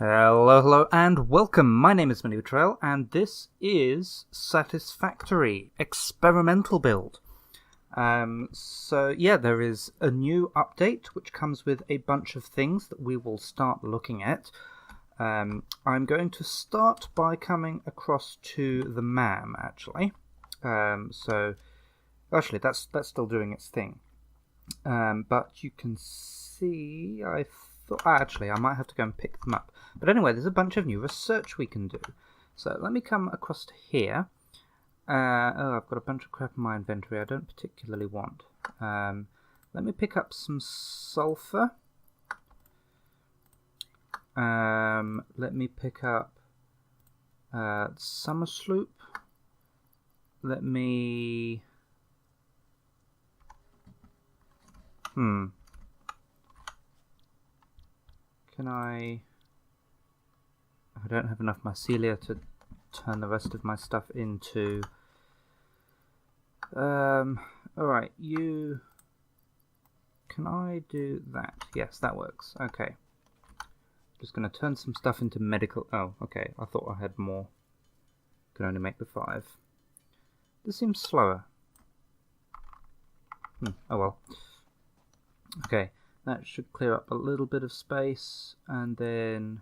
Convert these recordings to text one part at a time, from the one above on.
Hello, and welcome. My name is MiniBetrayal, and this is Satisfactory experimental build. There is a new update which comes with a bunch of things that we will start looking at. I'm going to start by coming across to the MAM, actually. Actually, that's still doing its thing. But you can see, I might have to go and pick them up. But anyway, there's a bunch of new research we can do. So let me come across to here. I've got a bunch of crap in my inventory I don't particularly want. Let me pick up some sulfur. Let me pick up summer sloop. Let me... Can I don't have enough mycelia to turn the rest of my stuff into... Alright, you... Can I do that? Yes, that works. Okay. Just going to turn some stuff into medical... Oh, okay. I thought I had more. Can only make the 5. This seems slower. Oh well. Okay. That should clear up a little bit of space, and then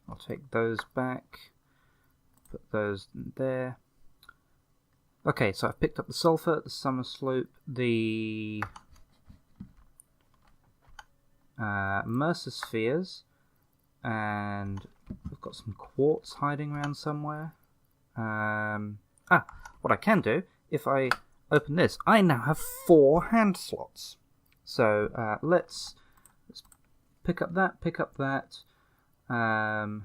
I'll take those back, put those in there. Okay, so I've picked up the sulfur, the summer sloop, the Mercer spheres, and I've got some quartz hiding around somewhere. What I can do, if I open this, I now have 4 hand slots. So let's pick up that. I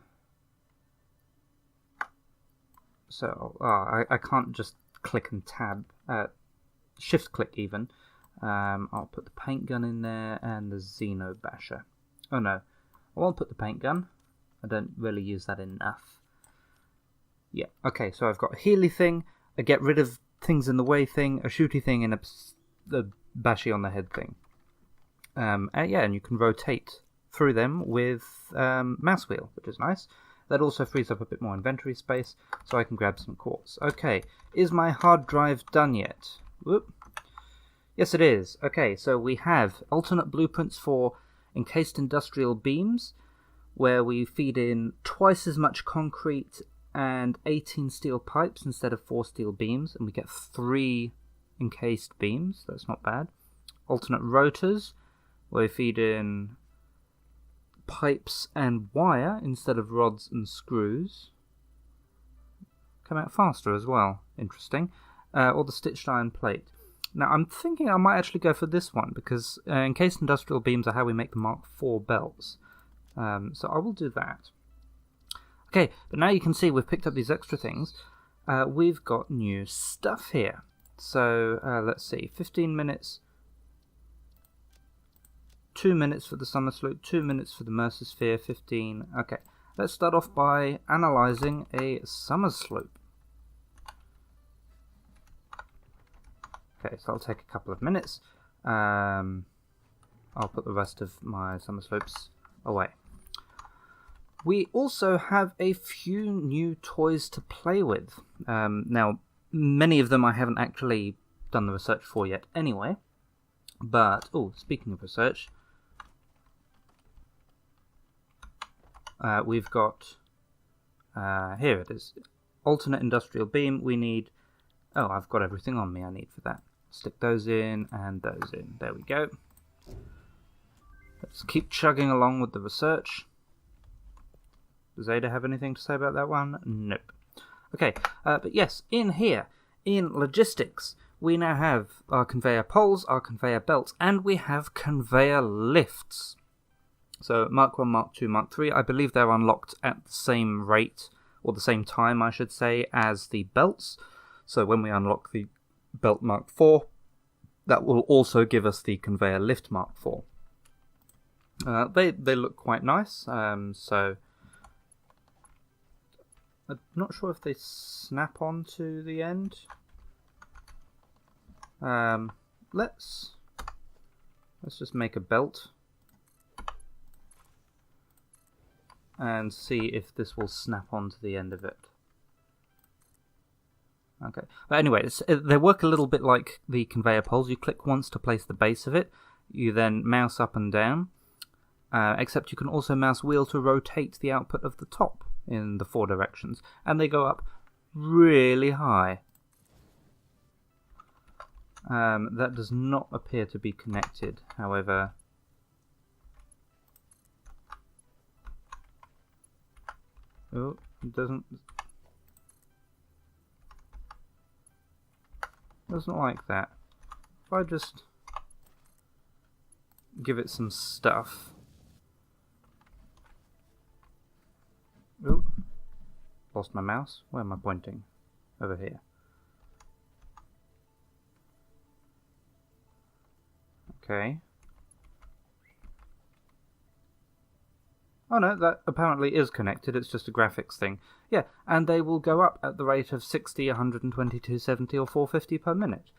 can't just click and tab, shift click even. I'll put the paint gun in there and the Xeno basher. Oh no, I won't put the paint gun. I don't really use that enough. Yeah, okay, so I've got a Healy thing, a get rid of things in the way thing, a shooty thing, and a bashy on the head thing. And you can rotate through them with mouse wheel, which is nice. That also frees up a bit more inventory space, so I can grab some quartz. Okay, is my hard drive done yet? Whoop. Yes, it is. Okay, so we have alternate blueprints for encased industrial beams, where we feed in twice as much concrete and 18 steel pipes instead of 4 steel beams, and we get 3 encased beams. That's not bad. Alternate rotors, where we feed in pipes and wire instead of rods and screws. Come out faster as well. Interesting. Or the stitched iron plate. Now, I'm thinking I might actually go for this one, because encased industrial beams are how we make the Mark IV belts. So I will do that. Okay, but now you can see we've picked up these extra things. We've got new stuff here. So, let's see. 15 minutes... 2 minutes for the summer sloop, 2 minutes for the Mercer sphere, 15. Okay, let's start off by analysing a summer sloop. Okay, so I'll take a couple of minutes. I'll put the rest of my summer sloops away. We also have a few new toys to play with. Now, many of them I haven't actually done the research for yet anyway. But, speaking of research... we've got, here it is, alternate industrial beam. We need, I've got everything on me I need for that. Stick those in and those in. There we go. Let's keep chugging along with the research. Does Ada have anything to say about that one? Nope. Okay, but yes, in here, in logistics, we now have our conveyor poles, our conveyor belts, and we have conveyor lifts. So Mark 1, Mark 2, Mark 3, I believe they're unlocked at the same rate, or the same time I should say, as the belts. So when we unlock the belt Mark 4, that will also give us the conveyor lift Mark 4. They look quite nice, so I'm not sure if they snap on to the end. Let's just make a belt. and see if this will snap onto the end of it. Okay, but anyway, they work a little bit like the conveyor poles. You click once to place the base of it, you then mouse up and down, except you can also mouse wheel to rotate the output of the top in the 4 directions, and they go up really high. That does not appear to be connected, however. Oh, it doesn't like that. If I just give it some stuff. Oh, lost my mouse. Where am I pointing? Over here. Okay. Oh no, that apparently is connected, it's just a graphics thing. Yeah, and they will go up at the rate of 60, 120, 270 or 450 per minute.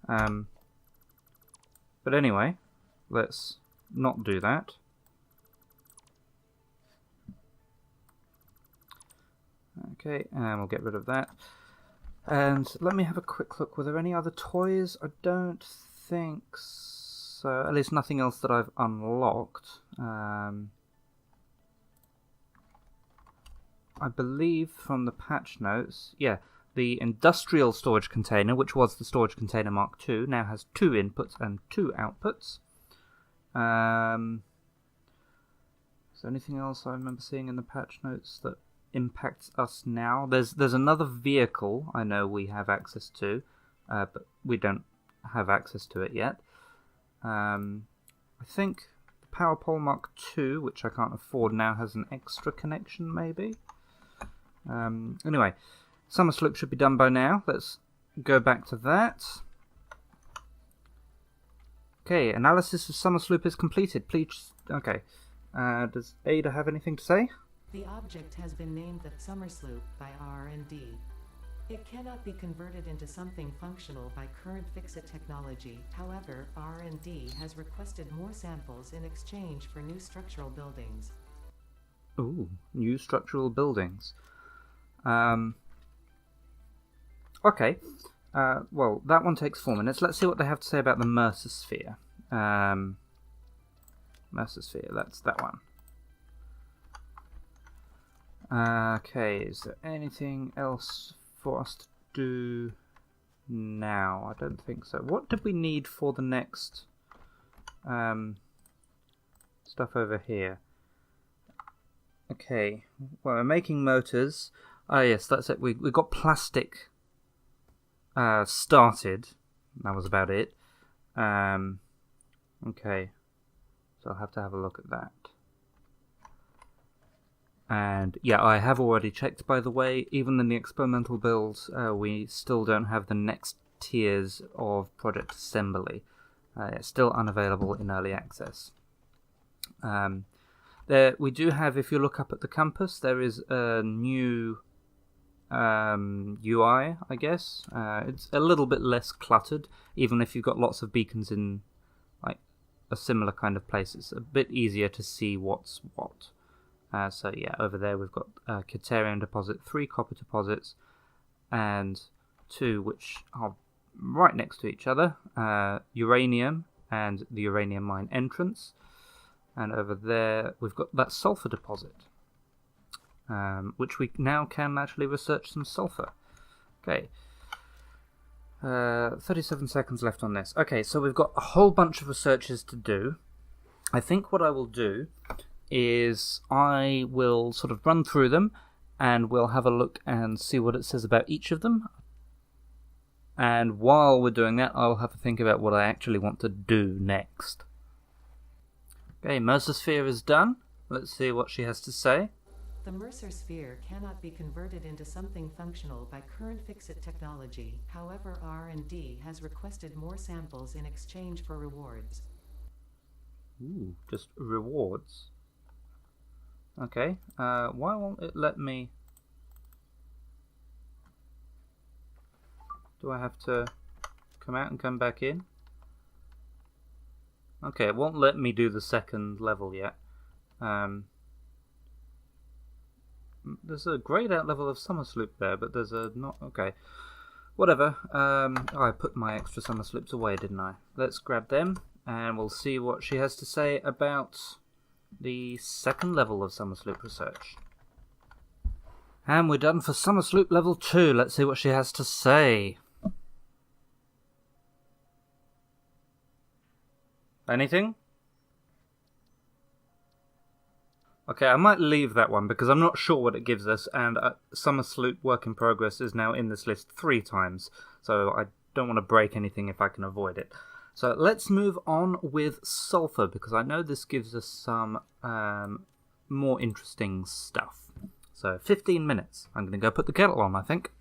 But anyway, let's not do that. Okay, and we'll get rid of that. And let me have a quick look. Were there any other toys? I don't think so. At least nothing else that I've unlocked. I believe from the patch notes, yeah, the industrial storage container, which was the storage container Mark II, now has 2 inputs and 2 outputs. Is there anything else I remember seeing in the patch notes that impacts us now? There's another vehicle I know we have access to, but we don't have access to it yet. I think the Power Pole Mark II, which I can't afford now, has an extra connection maybe. Anyway, Summer Sloop should be done by now. Let's go back to that. Okay, analysis of Summer Sloop is completed. Please, okay. Does Ada have anything to say? The object has been named the Summer Sloop by R&D. It cannot be converted into something functional by current fix-it technology. However, R&D has requested more samples in exchange for new structural buildings. Ooh, new structural buildings. Okay. Well, that one takes 4 minutes. Let's see what they have to say about the Mercer Sphere. Mercer Sphere, that's that one. Okay, is there anything else for us to do now? I don't think so. What did we need for the next stuff over here? Okay, well, we're making motors. Ah, yes, that's it. We got plastic started. That was about it. Okay, so I'll have to have a look at that. And yeah, I have already checked, by the way. Even in the experimental builds, we still don't have the next tiers of Project Assembly. It's still unavailable in early access. We do have, if you look up at the campus, there is a new UI, I guess. It's a little bit less cluttered, even if you've got lots of beacons in like a similar kind of place. It's a bit easier to see what's what. So yeah, over there we've got Caterium deposit, 3 copper deposits, and 2 which are right next to each other, uranium and the uranium mine entrance. And over there we've got that sulfur deposit, which we now can actually research some sulfur. Okay, 37 seconds left on this. Okay, so we've got a whole bunch of researches to do. I think what I will do is I will sort of run through them and we'll have a look and see what it says about each of them. And while we're doing that, I'll have to think about what I actually want to do next. Okay, Mercer Sphere is done. Let's see what she has to say. The Mercer Sphere cannot be converted into something functional by current fix-it technology. However, R&D has requested more samples in exchange for rewards. Ooh, just rewards. Okay, why won't it let me... Do I have to come out and come back in? Okay, it won't let me do the second level yet. There's a greyed out level of summer sloop there, but there's a not... Okay. Whatever. I put my extra summer sloops away, didn't I? Let's grab them, and we'll see what she has to say about the second level of summer sloop research. And we're done for summer sloop level 2. Let's see what she has to say. Anything? Okay, I might leave that one because I'm not sure what it gives us, and Summer Sloop Work in Progress is now in this list 3 times, so I don't want to break anything if I can avoid it. So let's move on with Sulfur, because I know this gives us some more interesting stuff. So 15 minutes. I'm going to go put the kettle on, I think.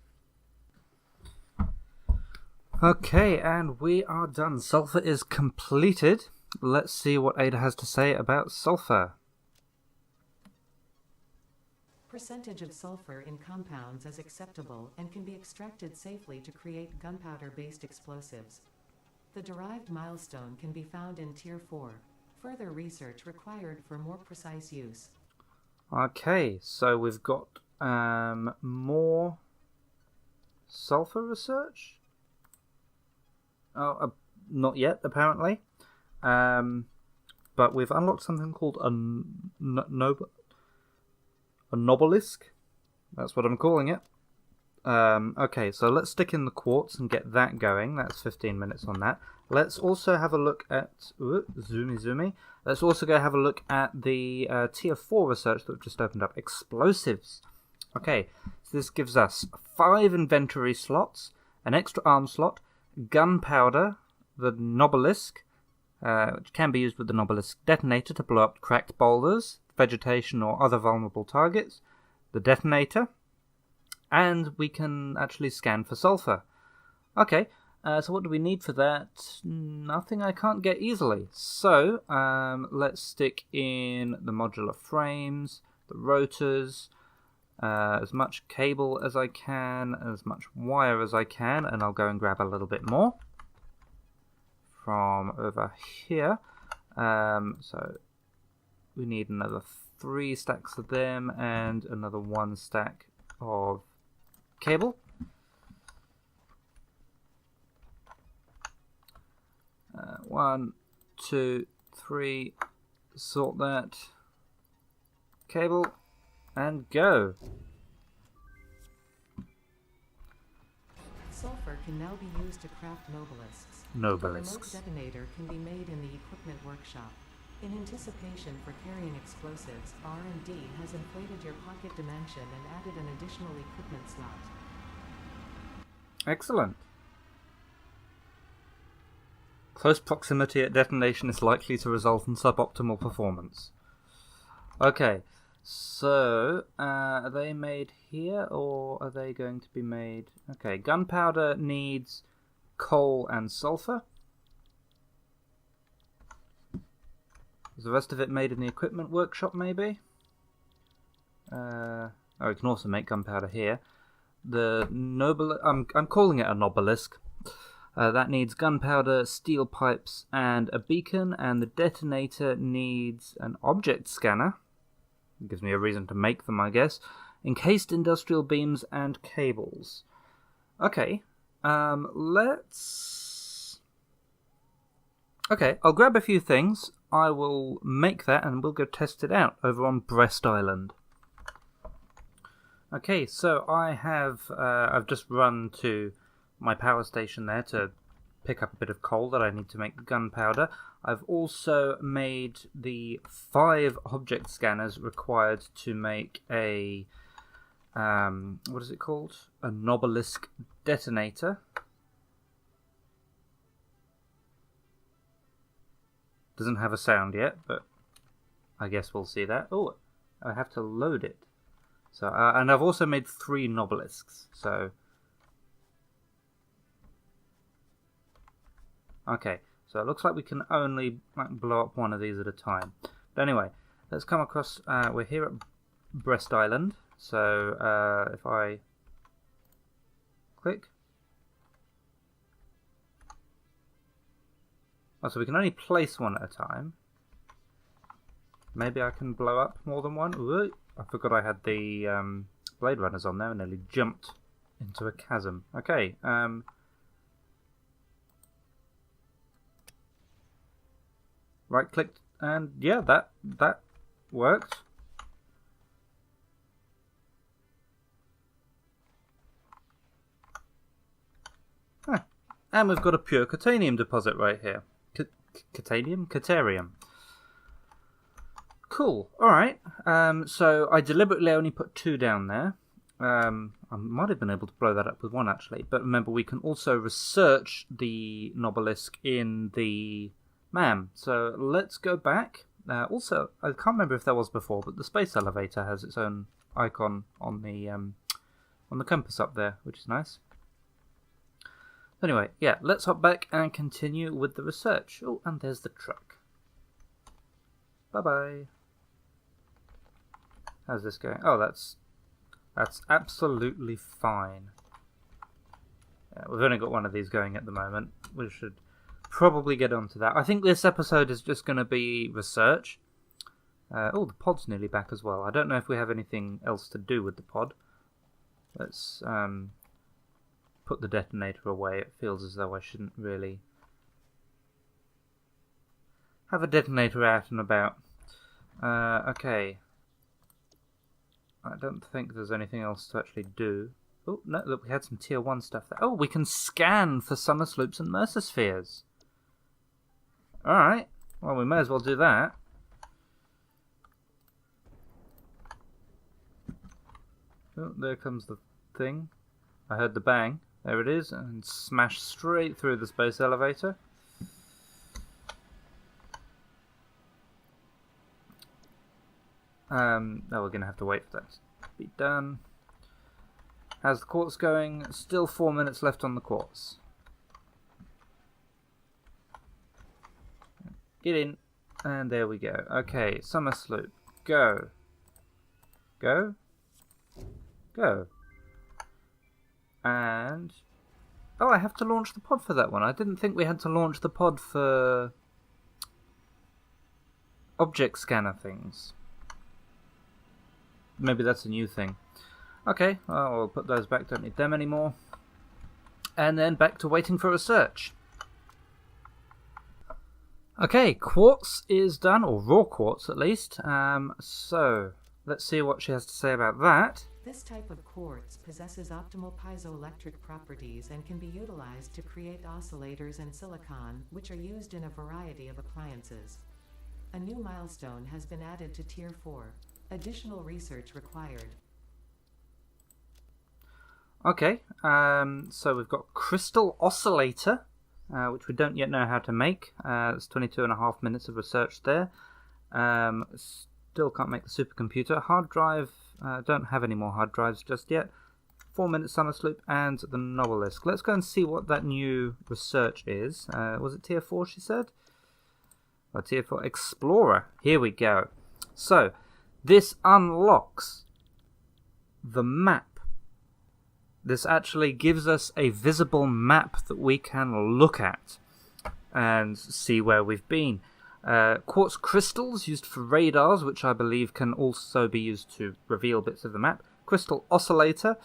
Okay, and we are done. Sulfur is completed. Let's see what Ada has to say about Sulfur. Percentage of sulfur in compounds is acceptable and can be extracted safely to create gunpowder-based explosives. The derived milestone can be found in Tier 4. Further research required for more precise use. Okay, so we've got more sulfur research? Oh, not yet, apparently. But we've unlocked something called a Nobelisk. That's what I'm calling it. Okay, so let's stick in the quartz and get that going. That's 15 minutes on that. Let's also have a look at... zoomy. Let's also go have a look at the Tier 4 research that we've just opened up. Explosives. Okay, so this gives us 5 inventory slots, an extra arm slot, gunpowder, the Nobelisk, which can be used with the Nobelisk detonator to blow up cracked boulders, vegetation or other vulnerable targets, the detonator, and we can actually scan for sulfur. Okay, so what do we need for that? Nothing I can't get easily. So let's stick in the modular frames, the rotors, as much cable as I can, as much wire as I can, and I'll go and grab a little bit more from over here. So we need another 3 stacks of them and another 1 stack of cable. One, 2, 3, sort that. Cable, and go. Sulfur can now be used to craft Nobelisks. Nobelisks. A remote detonator can be made in the equipment workshop. In anticipation for carrying explosives, R&D has inflated your pocket dimension and added an additional equipment slot. Excellent. Close proximity at detonation is likely to result in suboptimal performance. Okay, so are they made here or are they going to be made... Okay, gunpowder needs coal and sulfur. Is the rest of it made in the equipment workshop, maybe? Oh, we can also make gunpowder here. The I'm calling it a Nobelisk. That needs gunpowder, steel pipes, and a beacon, and the detonator needs an object scanner. It gives me a reason to make them, I guess. Encased industrial beams and cables. Okay, let's... Okay, I'll grab a few things. I will make that and we'll go test it out over on Breast Island. Okay, so I have I've just run to my power station there to pick up a bit of coal that I need to make gunpowder. I've also made the 5 object scanners required to make a what is it called? A Nobelisk detonator. Doesn't have a sound yet, but I guess we'll see that. Oh, I have to load it. So, and I've also made 3 Nobelisks. So, okay. So it looks like we can only blow up one of these at a time. But anyway, let's come across. We're here at Breast Island. So if I click. Oh, so we can only place one at a time. Maybe I can blow up more than one. Ooh. I forgot I had the Blade Runners on there and nearly jumped into a chasm. Okay, right clicked, and yeah, that worked. Huh. And we've got a pure Catanium deposit right here. Catanium? Caterium. Cool. Alright. So I deliberately only put 2 down there. I might have been able to blow that up with 1 actually. But remember, we can also research the Nobelisk in the MAM. So let's go back. Also, I can't remember if there was before, but the space elevator has its own icon on the compass up there, which is nice. Anyway, yeah, let's hop back and continue with the research. Oh, and there's the truck. Bye-bye. How's this going? Oh, that's absolutely fine. Yeah, we've only got 1 of these going at the moment. We should probably get onto that. I think this episode is just going to be research. Oh, the pod's nearly back as well. I don't know if we have anything else to do with the pod. Let's put the detonator away. It feels as though I shouldn't really have a detonator out and about. Okay. I don't think there's anything else to actually do. Oh, no, look, we had some tier 1 stuff there. Oh, we can scan for summer sloops and mercerspheres. Alright. Well, we may as well do that. Oh, there comes the thing. I heard the bang. There it is, and smash straight through the space elevator. Now we're going to have to wait for that to be done. How's the quartz going? Still 4 minutes left on the quartz. Get in, and there we go. Okay, summer sloop. Go. Go. Go. And... oh, I have to launch the pod for that one. I didn't think we had to launch the pod for object scanner things. Maybe that's a new thing. Okay, well, we'll put those back. Don't need them anymore. And then back to waiting for research. Okay, quartz is done, or raw quartz at least. So, let's see what she has to say about that. This type of quartz possesses optimal piezoelectric properties and can be utilized to create oscillators and silicon, which are used in a variety of appliances. A new milestone has been added to Tier 4. Additional research required. Okay, so we've got crystal oscillator, which we don't yet know how to make. It's 22.5 minutes of research there. Still can't make the supercomputer. Hard drive, don't have any more hard drives just yet. 4 minutes summer sloop and the Nobelisk. Let's go and see what that new research is. Was it tier 4 she said? Or tier 4 Explorer. Here we go. So, this unlocks the map. This actually gives us a visible map that we can look at and see where we've been. Quartz crystals used for radars, which I believe can also be used to reveal bits of the map. Crystal oscillator,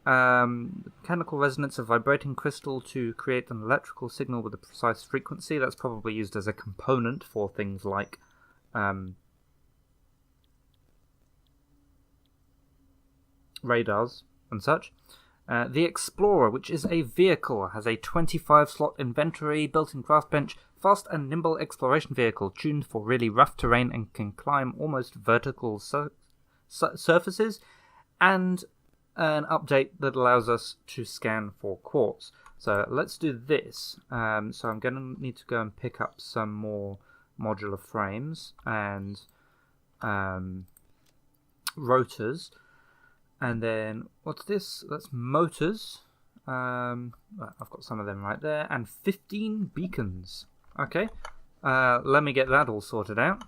mechanical resonance of vibrating crystal to create an electrical signal with a precise frequency. That's probably used as a component for things like radars and such. The Explorer, which is a vehicle, has a 25-slot inventory, built-in craft bench, fast and nimble exploration vehicle, tuned for really rough terrain and can climb almost vertical surfaces, and an update that allows us to scan for quartz. So let's do this. So I'm going to need to go and pick up some more modular frames and rotors. And then, what's this? That's motors. I've got some of them right there. And 15 beacons. Okay. Let me get that all sorted out.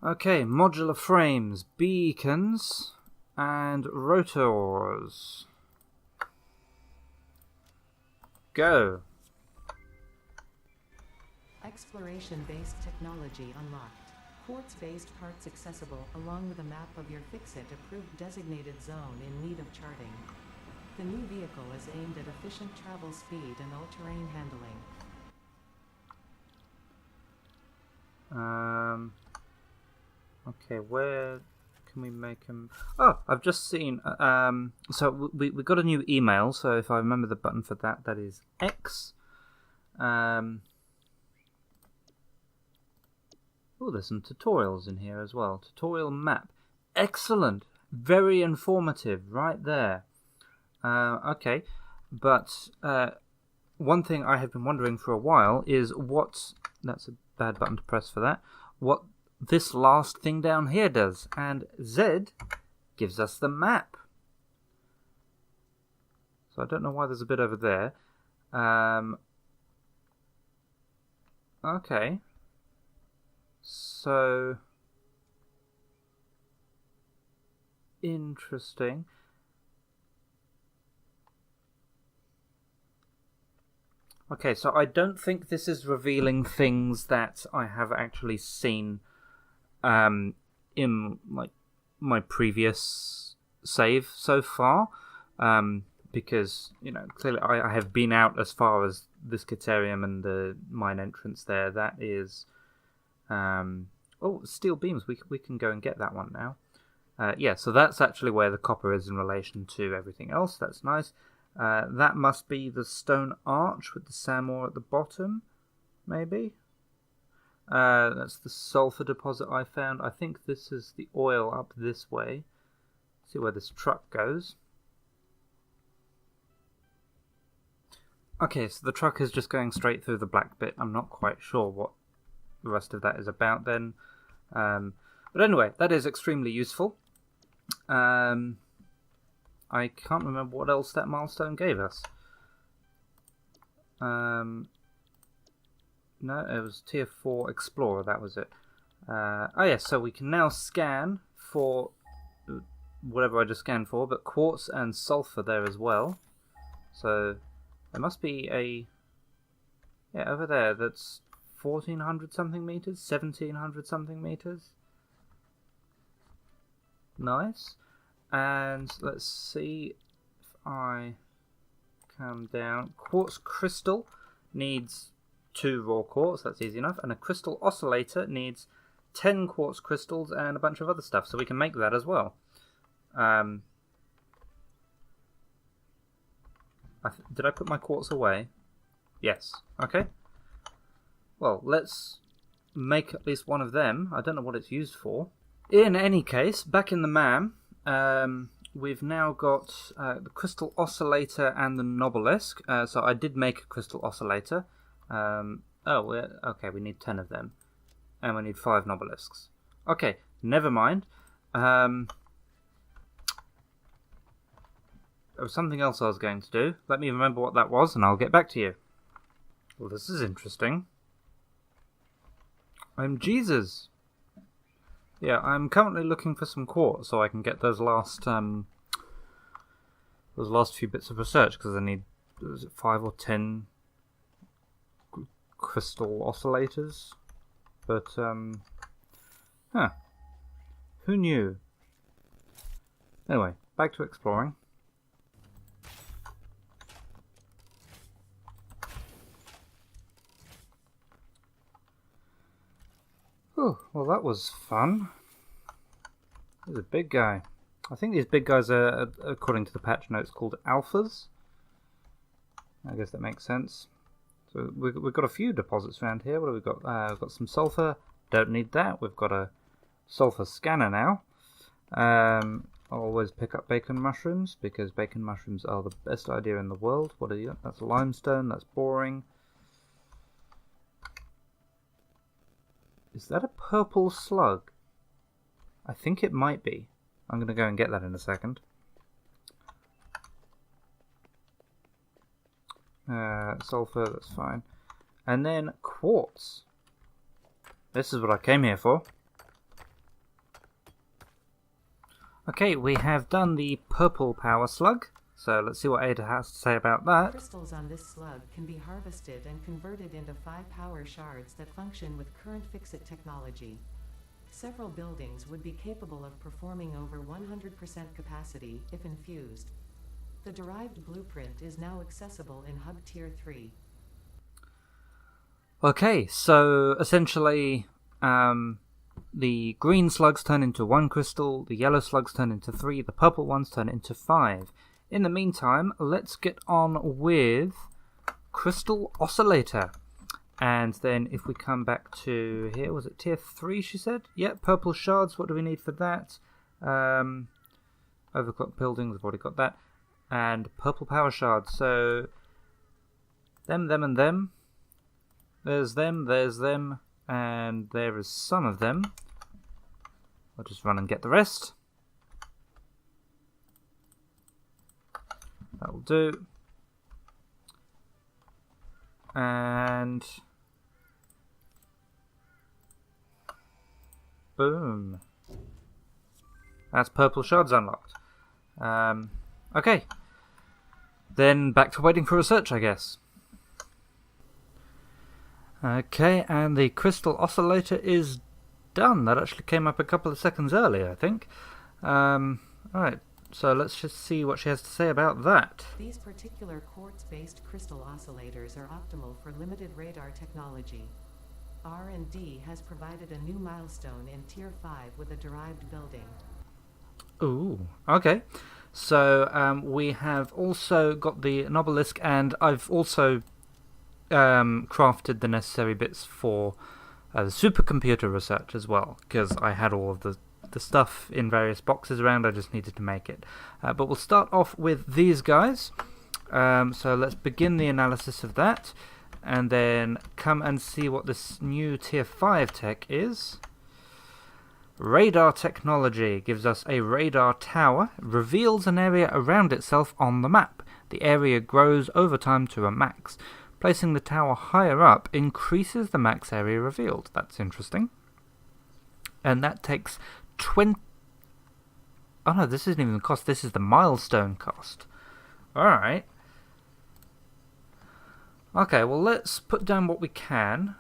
Okay, modular frames, beacons, and rotors. Go. Exploration-based technology unlocked. Quartz-based parts accessible, along with a map of your Fix-It-approved designated zone in need of charting. The new vehicle is aimed at efficient travel speed and all-terrain handling. Okay, where can we make him? Oh, I've just seen. So we got a new email. So if I remember the button for that, that is X. Oh, there's some tutorials in here as well. Tutorial map. Excellent. Very informative. Right there. Okay, but one thing I have been wondering for a while is what... That's a bad button to press for that. What this last thing down here does. And Z gives us the map. So I don't know why there's a bit over there. Okay. So... Interesting. Okay, so I don't think this is revealing things that I have actually seen in like my previous save so far, because clearly I have been out as far as this Caterium and the mine entrance there. That is, oh, steel beams. We can go and get that one now. Yeah, so that's actually where the copper is in relation to everything else. That's nice. That must be the stone arch with the sand ore at the bottom, maybe? That's the sulfur deposit I found. I think this is the oil up this way. See where this truck goes. Okay, so the truck is just going straight through the black bit. I'm not quite sure what the rest of that is about then. But anyway, that is extremely useful. I can't remember what else that milestone gave us. No, it was Tier 4 Explorer, that was it. Oh yes, so we can now scan for whatever I just scanned for, but quartz and sulfur there as well. So there must be a... Yeah, over there, that's 1,400 something meters? 1,700 something meters? Nice. And let's see if I come down. Quartz crystal needs 2 raw quartz, that's easy enough. And a crystal oscillator needs 10 quartz crystals and a bunch of other stuff, so we can make that as well. Did I put my quartz away? Yes. Okay. Well, let's make at least one of them. I don't know what it's used for. In any case, back in the MAM, we've now got the crystal oscillator and the Nobelisk. So I did make a crystal oscillator. Okay, we need 10 of them. And we need 5 Nobelisks. Okay, never mind. There was something else I was going to do. Let me remember what that was and I'll get back to you. Well, this is interesting. Jesus. Yeah, I'm currently looking for some quartz so I can get those last few bits of research, because I need 5 or 10 crystal oscillators. But who knew? Anyway, back to exploring. Oh, well, that was fun. He's a big guy. I think these big guys are, according to the patch notes, called alphas. I guess that makes sense. So we've got a few deposits around here. What have we got? We've got some sulfur. Don't need that. We've got a sulfur scanner now. I'll always pick up bacon mushrooms, because bacon mushrooms are the best idea in the world. What are you? That's limestone. That's boring. Is that a purple slug? I think it might be. I'm going to go and get that in a second. Sulfur, that's fine. And then quartz. This is what I came here for. Okay, we have done the purple power slug. So let's see what Ada has to say about that. Crystals on this slug can be harvested and converted into 5 power shards that function with current Fix-It technology. Several buildings would be capable of performing over 100% capacity if infused. The derived blueprint is now accessible in Hub Tier 3. Okay, so essentially the green slugs turn into 1 crystal, the yellow slugs turn into 3, the purple ones turn into 5. In the meantime, let's get on with Crystal Oscillator. And then if we come back to here, was it tier 3 she said? Yep, purple shards, what do we need for that? Overclocked buildings, I've already got that. And purple power shards, so them, and them. There's them, and there is some of them. I'll just run and get the rest. That'll do. And boom. That's purple shards unlocked. Okay. Then back to waiting for research, I guess. Okay, and the crystal oscillator is done. That actually came up a couple of seconds earlier, I think. Alright, so let's just see what she has to say about that. These particular quartz-based crystal oscillators are optimal for limited radar technology. R&D has provided a new milestone in Tier 5 with a derived building. Ooh, okay. So we have also got the Nobelisk, and I've also crafted the necessary bits for the supercomputer research as well, because I had all of the stuff in various boxes around. I just needed to make it. But we'll start off with these guys. So let's begin the analysis of that, and then come and see what this new Tier 5 tech is. Radar technology gives us a radar tower, reveals an area around itself on the map. The area grows over time to a max. Placing the tower higher up increases the max area revealed. That's interesting. And that takes 20... Oh no, this isn't even the cost, this is the milestone cost. Alright. Okay, well let's put down what we can.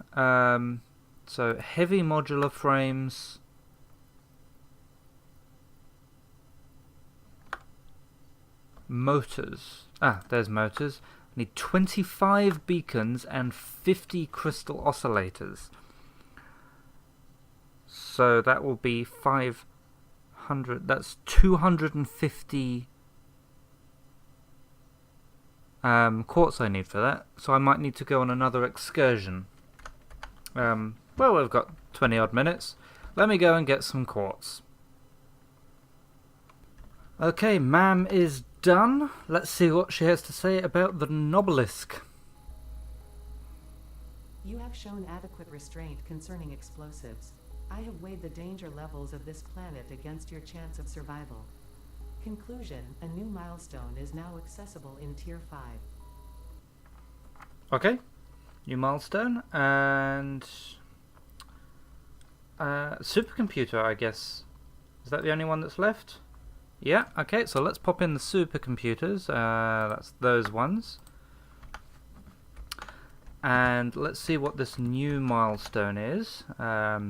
So, heavy modular frames... Motors. There's motors. Need 25 beacons and 50 crystal oscillators. So that will be 500. That's 250 quartz I need for that. So I might need to go on another excursion. Well, we've got 20 odd minutes. Let me go and get some quartz. Okay, ma'am is done. Let's see what she has to say about the Nobelisk. You have shown adequate restraint concerning explosives. I have weighed the danger levels of this planet against your chance of survival. Conclusion, a new milestone is now accessible in Tier 5. Okay, new milestone, and supercomputer, I guess. Is that the only one that's left? Yeah, okay, so let's pop in the supercomputers, that's those ones. And let's see what this new milestone is. Up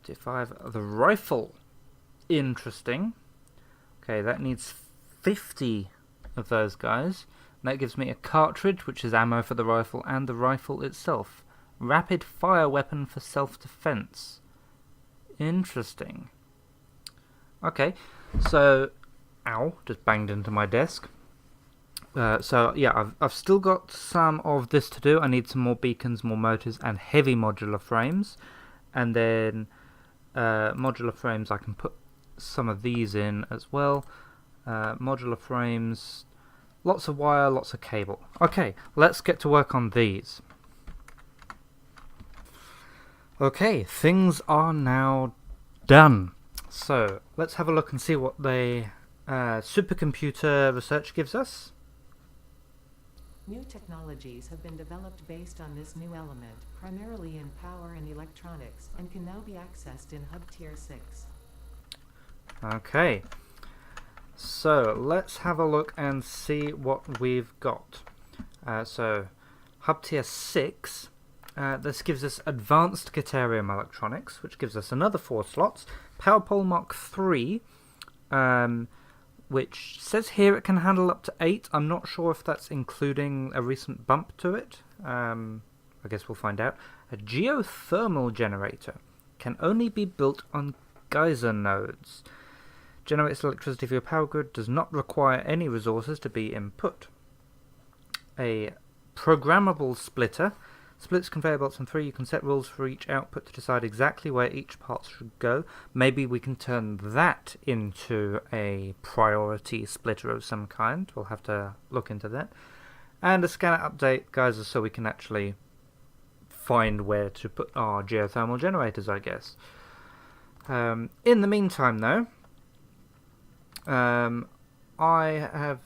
to 5, the rifle. Interesting. Okay, that needs 50 of those guys. And that gives me a cartridge, which is ammo for the rifle, and the rifle itself. Rapid fire weapon for self-defense. Interesting. Okay, so, ow, just banged into my desk. So yeah, I've still got some of this to do. I need some more beacons, more motors, and heavy modular frames. And then modular frames, I can put some of these in as well. Modular frames, lots of wire, lots of cable. Okay, let's get to work on these. Okay, things are now done. So, let's have a look and see what the supercomputer research gives us. New technologies have been developed based on this new element, primarily in power and electronics, and can now be accessed in Hub Tier 6. Okay, so let's have a look and see what we've got. So, Hub Tier 6 This gives us Advanced Deuterium Electronics, which gives us another 4 slots. Power Pole Mark III, which says here it can handle up to 8. I'm not sure if that's including a recent bump to it. I guess we'll find out. A geothermal generator can only be built on geyser nodes. Generates electricity for your power grid, does not require any resources to be input. A programmable splitter. Splits conveyor belts on 3. You can set rules for each output to decide exactly where each part should go. Maybe we can turn that into a priority splitter of some kind. We'll have to look into that. And a scanner update geyser so we can actually find where to put our geothermal generators, I guess. In the meantime, though, I have...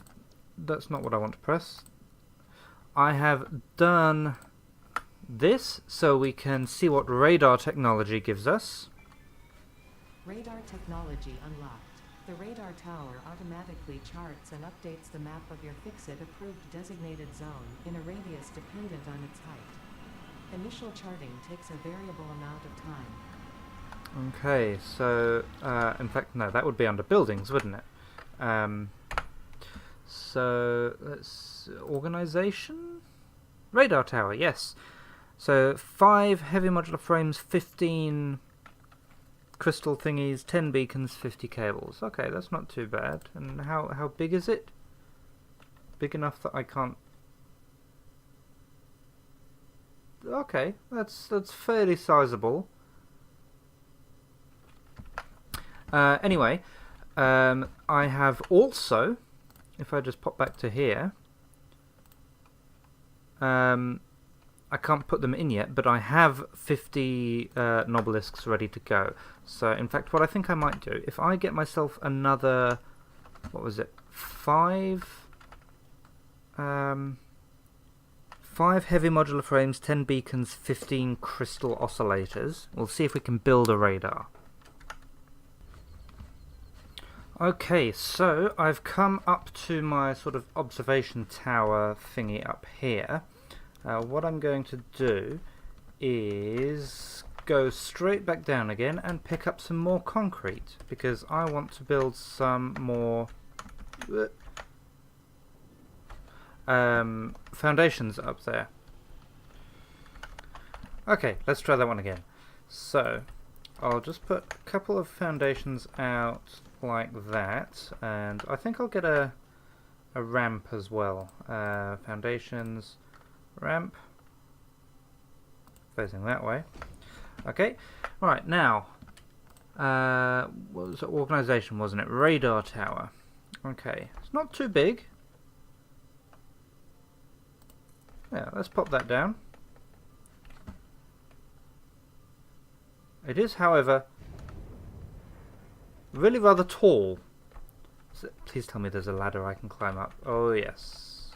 That's not what I want to press. I have done this so we can see what radar technology gives us. Radar technology unlocked. The radar tower automatically charts and updates the map of your Fixit approved designated zone in a radius dependent on its height. Initial charting takes a variable amount of time. Okay, so, in fact, no, that would be under buildings, wouldn't it? So, let's... Organization? Radar tower, yes. So, 5 heavy modular frames, 15 crystal thingies, 10 beacons, 50 cables. Okay, that's not too bad. And how big is it? Big enough that I can't... Okay, that's fairly sizable. Anyway, I have also, if I just pop back to here, I can't put them in yet, but I have 50 Nobelisks ready to go. So, in fact, what I think I might do, if I get myself another, what was it, 5 heavy modular frames, 10 beacons, 15 crystal oscillators, we'll see if we can build a radar. Okay, so I've come up to my sort of observation tower thingy up here. What I'm going to do is go straight back down again and pick up some more concrete, because I want to build some more foundations up there. Okay, let's try that one again. So, I'll just put a couple of foundations out like that, and I think I'll get a ramp as well. Foundations, ramp, facing that way. Okay, right, now, what was it? Organization, wasn't it? Radar tower. Okay, it's not too big. Yeah, let's pop that down. It is, however, really rather tall. So, please tell me there's a ladder I can climb up. Oh, yes.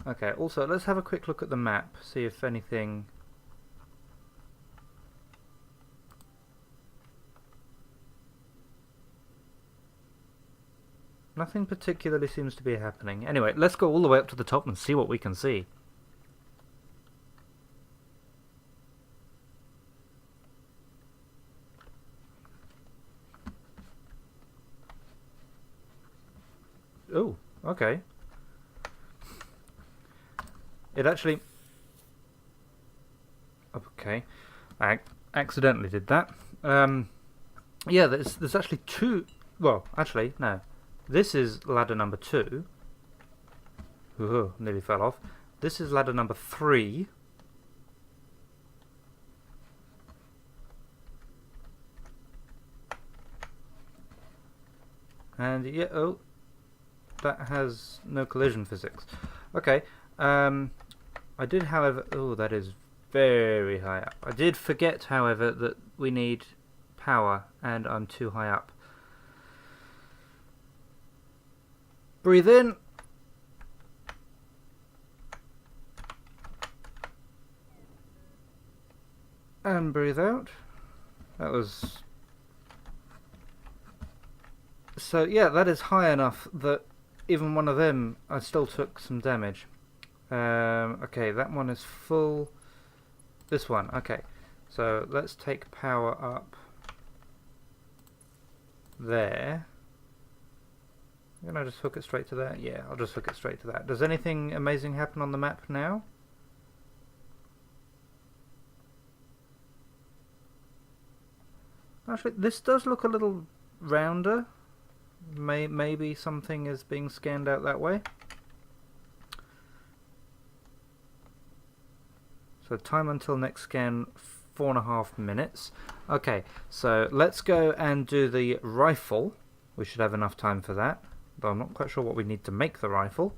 Okay, also, let's have a quick look at the map, see if anything... Nothing particularly seems to be happening. Anyway, let's go all the way up to the top and see what we can see. Oh, okay. It actually... Okay. I accidentally did that. Yeah, there's actually 2... Well, actually, no. This is ladder number 2. Ooh, nearly fell off. This is ladder number 3. And yeah, oh, that has no collision physics. Okay, I did, however... Oh, that is very high up. I did forget, however, that we need power, and I'm too high up. Breathe in. And breathe out. That was... So, yeah, that is high enough that even one of them, I still took some damage. Okay, that one is full. This one, okay. So let's take power up there. Can I just hook it straight to that? Yeah, I'll just hook it straight to that. Does anything amazing happen on the map now? Actually, this does look a little rounder. Maybe something is being scanned out that way. So time until next scan, 4.5 minutes. Okay, so let's go and do the rifle. We should have enough time for that. Though I'm not quite sure what we need to make the rifle.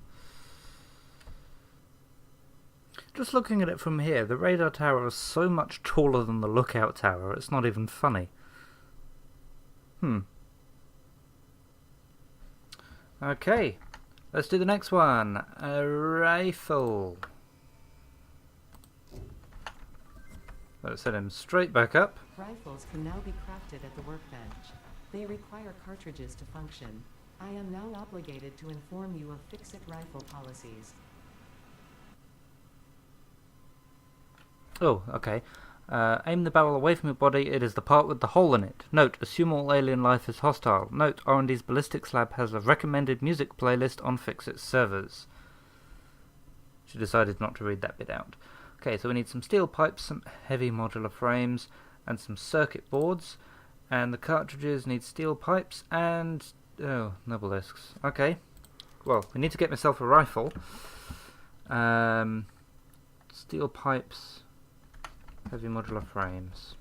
Just looking at it from here, the radar tower is so much taller than the lookout tower, it's not even funny. Okay, let's do the next one. A rifle. Let's set him straight back up. Rifles can now be crafted at the workbench. They require cartridges to function. I am now obligated to inform you of fix-it rifle policies. Oh, okay. Aim the barrel away from your body. It is the part with the hole in it. Note, assume all alien life is hostile. Note, R&D's Ballistics Lab has a recommended music playlist on Fix-It servers. She decided not to read that bit out. Okay, so we need some steel pipes, some heavy modular frames, and some circuit boards. And the cartridges need steel pipes and... oh, no balisks. Okay. Well, we need to get myself a rifle. Steel pipes, heavy modular frames.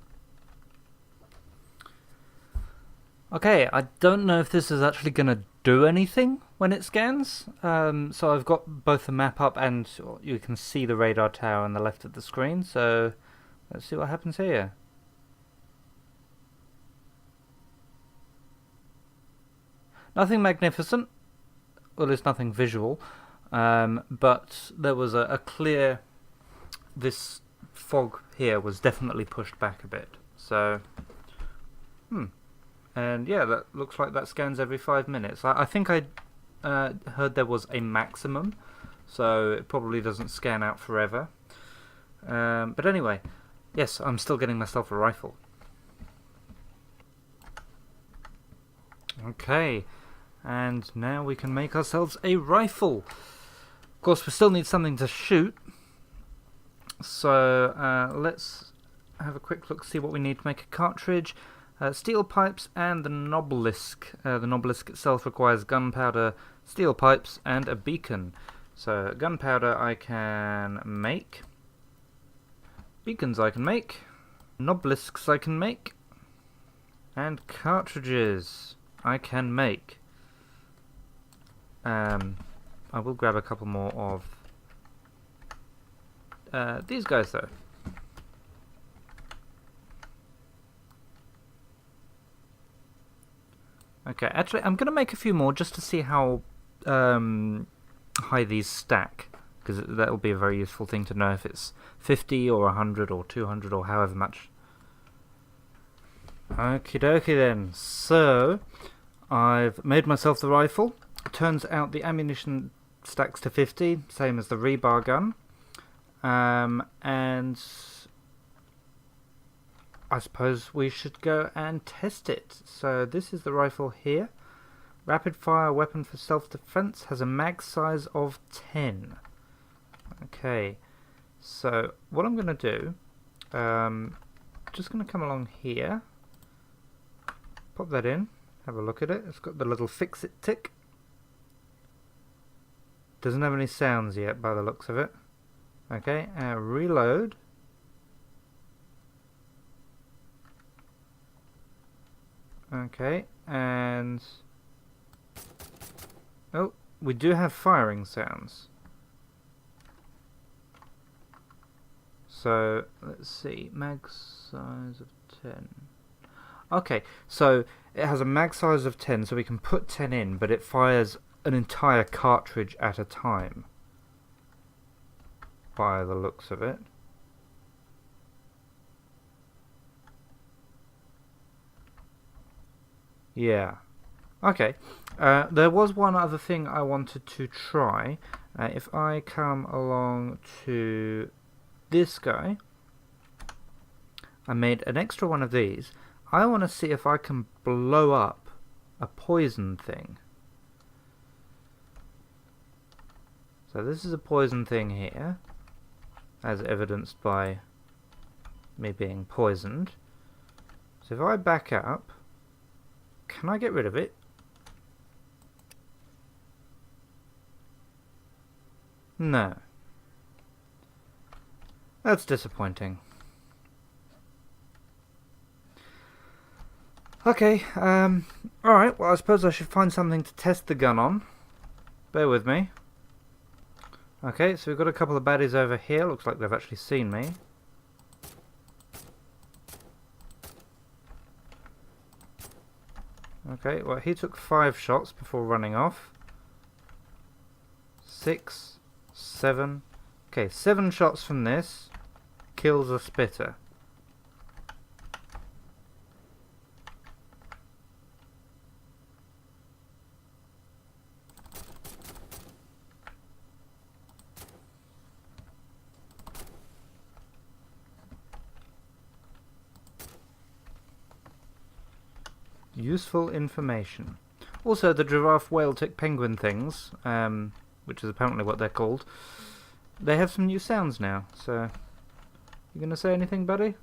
Okay, I don't know if this is actually going to do anything when it scans. So I've got both the map up and you can see the radar tower on the left of the screen. So let's see what happens here. Nothing magnificent. Well, there's nothing visual. But there was a clear... this fog here was definitely pushed back a bit. So... and yeah, that looks like that scans every 5 minutes. I think I heard there was a maximum, so it probably doesn't scan out forever. But anyway, yes, I'm still getting myself a rifle. Okay, and now we can make ourselves a rifle. Of course, we still need something to shoot. So let's have a quick look, see what we need to make a cartridge. Steel pipes and the Nobelisk. The Nobelisk itself requires gunpowder, steel pipes, and a beacon. So gunpowder I can make. Beacons I can make. Nobelisks I can make. And cartridges I can make. I will grab a couple more of these guys though. Okay, actually I'm going to make a few more just to see how high these stack, because that will be a very useful thing to know if it's 50 or 100 or 200 or however much. Okie dokie then, so I've made myself the rifle. It turns out the ammunition stacks to 50, same as the rebar gun. And I suppose we should go and test it. So this is the rifle here. Rapid fire weapon for self-defense, has a mag size of 10. Okay, so what I'm going to do, just going to come along here, pop that in, have a look at it. It's got the little fix-it tick. Doesn't have any sounds yet by the looks of it. Okay, reload. Okay, and... oh, we do have firing sounds. So, let's see, mag size of 10. Okay, so it has a mag size of 10, so we can put 10 in, but it fires an entire cartridge at a time, by the looks of it. Yeah. Okay, There was one other thing I wanted to try. If I come along to this guy, I made an extra one of these. I want to see if I can blow up a poison thing. So this is a poison thing here, as evidenced by me being poisoned. So if I back up, can I get rid of it? No. That's disappointing. Okay, alright, well I suppose I should find something to test the gun on. Bear with me. Okay, so we've got a couple of baddies over here. Looks like they've actually seen me. Okay, well he took 5 shots before running off. 6, 7. Okay, 7 shots from this kills a spitter. Useful information. Also, the giraffe, whale, tick, penguin things, which is apparently what they're called, they have some new sounds now. So, you gonna say anything, buddy?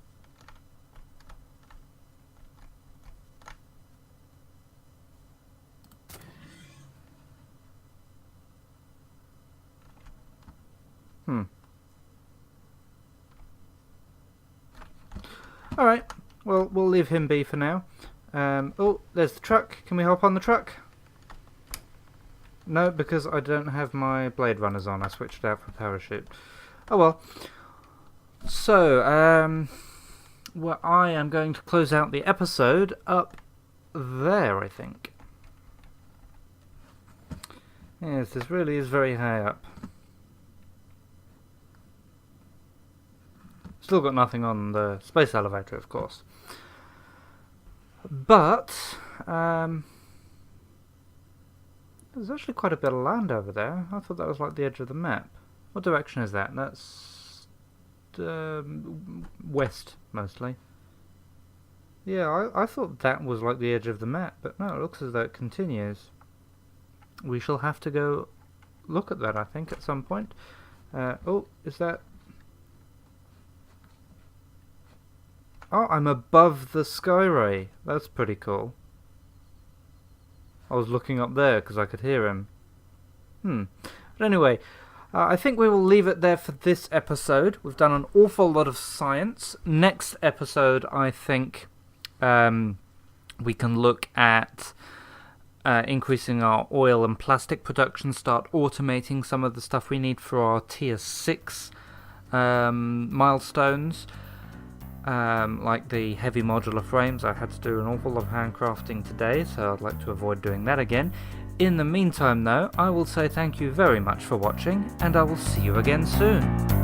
Alright, well, we'll leave him be for now. Oh, there's the truck. Can we hop on the truck? No, because I don't have my Blade Runners on. I switched out for parachute. Oh well. So, well, I am going to close out the episode up there, I think. Yes, this really is very high up. Still got nothing on the space elevator, of course. But, there's actually quite a bit of land over there. I thought that was like the edge of the map. What direction is that? That's west, mostly. Yeah, I thought that was like the edge of the map, but no, it looks as though it continues. We shall have to go look at that, I think, at some point. Oh, is that... Oh, I'm above the sky ray. That's pretty cool. I was looking up there because I could hear him. But anyway, I think we will leave it there for this episode. We've done an awful lot of science. Next episode, I think we can look at increasing our oil and plastic production, start automating some of the stuff we need for our tier 6 milestones. Like the heavy modular frames. I had to do an awful lot of handcrafting today, so I'd like to avoid doing that again. In the meantime though, I will say thank you very much for watching, and I will see you again soon.